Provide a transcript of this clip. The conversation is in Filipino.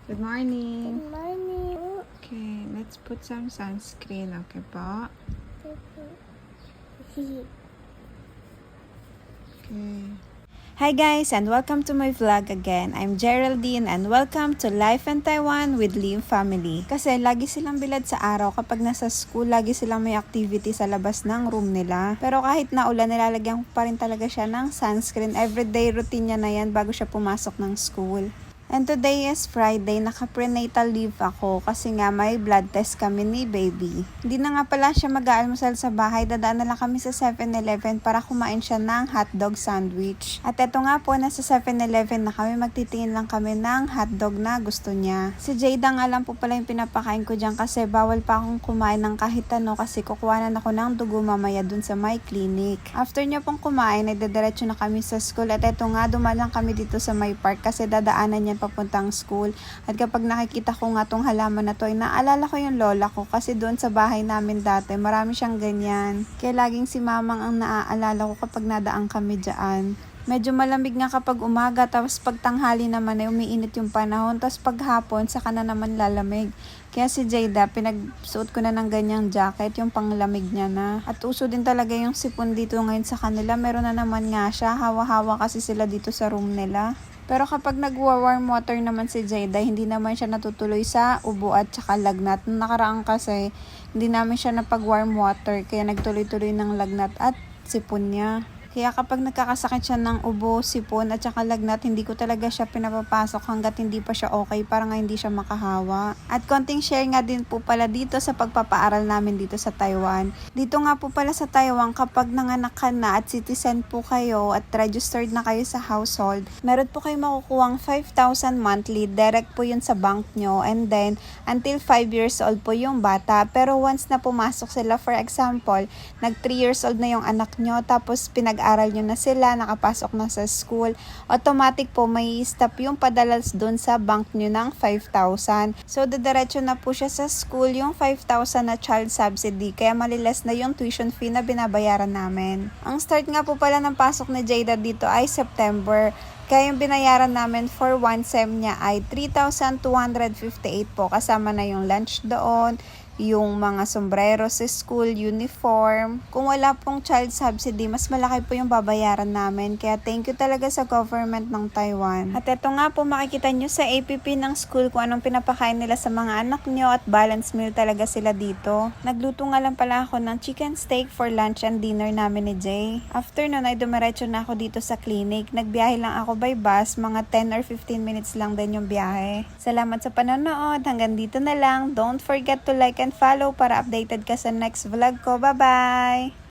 Good morning. Good morning. Okay, let's put some sunscreen. Okay po? Okay. Hi guys, and welcome to my vlog again. I'm Geraldine and welcome to Life in Taiwan with Lim Family. Kasi lagi silang bilad sa araw kapag nasa school, lagi silang may activity sa labas ng room nila. Pero kahit na ulan, nilalagyan pa rin talaga siya ng sunscreen. Everyday routine niya na yan bago siya pumasok ng school. And today is Friday, naka-prenatal leave ako kasi nga may blood test kami ni baby. Hindi na nga pala siya mag-aalmusal sa bahay, dadaan na lang kami sa 7-Eleven para kumain siya ng hotdog sandwich. At eto nga po, nasa 7-Eleven na kami, magtitingin lang kami ng hotdog na gusto niya. Si Jada nga lang po pala yung pinapakain ko dyan kasi bawal pa akong kumain ng kahit ano kasi kukuhanan ako ng dugo mamaya dun sa my clinic. After niya pong kumain, ay dediretso na kami sa school at eto nga, dumaan kami dito sa my park kasi dadaanan niya papuntang school. At kapag nakikita ko nga tong halaman na to, ay naalala ko yung lola ko kasi doon sa bahay namin dati, marami siyang ganyan. Kaya laging si mamang ang naaalala ko kapag nadaan kami dyan. Medyo malamig nga kapag umaga, tapos pag tanghali naman ay umiinit yung panahon, tapos pag hapon, saka na naman lalamig. Kaya si Jada, pinagsuot ko na ng ganyang jacket, yung panglamig niya na. At uso din talaga yung sipon dito ngayon sa kanila. Meron na naman nga siya, hawa-hawa kasi sila dito sa room nila. Pero kapag nagwa-warm water naman si Jada, hindi naman siya natutuloy sa ubo at saka lagnat. Nung nakaraan kasi, hindi namin siya napag-warm water, kaya nagtuloy-tuloy ng lagnat at sipon niya. Kaya kapag nagkakasakit siya ng ubo, sipon at saka lagnat, hindi ko talaga siya pinapapasok hanggat hindi pa siya okay para nga hindi siya makahawa. At konting share nga din po pala dito sa pagpapaaral namin dito sa Taiwan. Dito nga po pala sa Taiwan, kapag nanganak ka na at citizen po kayo at registered na kayo sa household, meron po kayo makukuhang 5,000 monthly. Direct po yun sa bank nyo. And then, until 5 years old po yung bata. Pero once na pumasok sila, for example, nag 3 years old na yung anak nyo, tapos pinag-aral nyo na sila, nakapasok na sa school, automatic po may stop yung padalas doon sa bank nyo ng 5,000. So, diretso na po siya sa school yung 5,000 na child subsidy, kaya maliles na yung tuition fee na binabayaran namin. Ang start nga po pala ng pasok ni Jada dito ay September. Kaya yung binayaran namin for 1 sem niya ay 3,258 po. Kasama na yung lunch doon, yung mga sombrero sa school, uniform. Kung wala pong child subsidy, mas malaki po yung babayaran namin. Kaya thank you talaga sa government ng Taiwan. At eto nga po, makikita nyo sa APP ng school kung anong pinapakain nila sa mga anak nyo at balanced meal talaga sila dito. Nagluto nga lang pala ako ng chicken steak for lunch and dinner namin ni Jay. After nun ay dumiretso na ako dito sa clinic. Nagbiyahe lang ako by bus, mga 10 or 15 minutes lang din yung biyahe. Salamat sa panonood. Hanggang dito na lang. Don't forget to like and follow para updated ka sa next vlog ko. Bye-bye!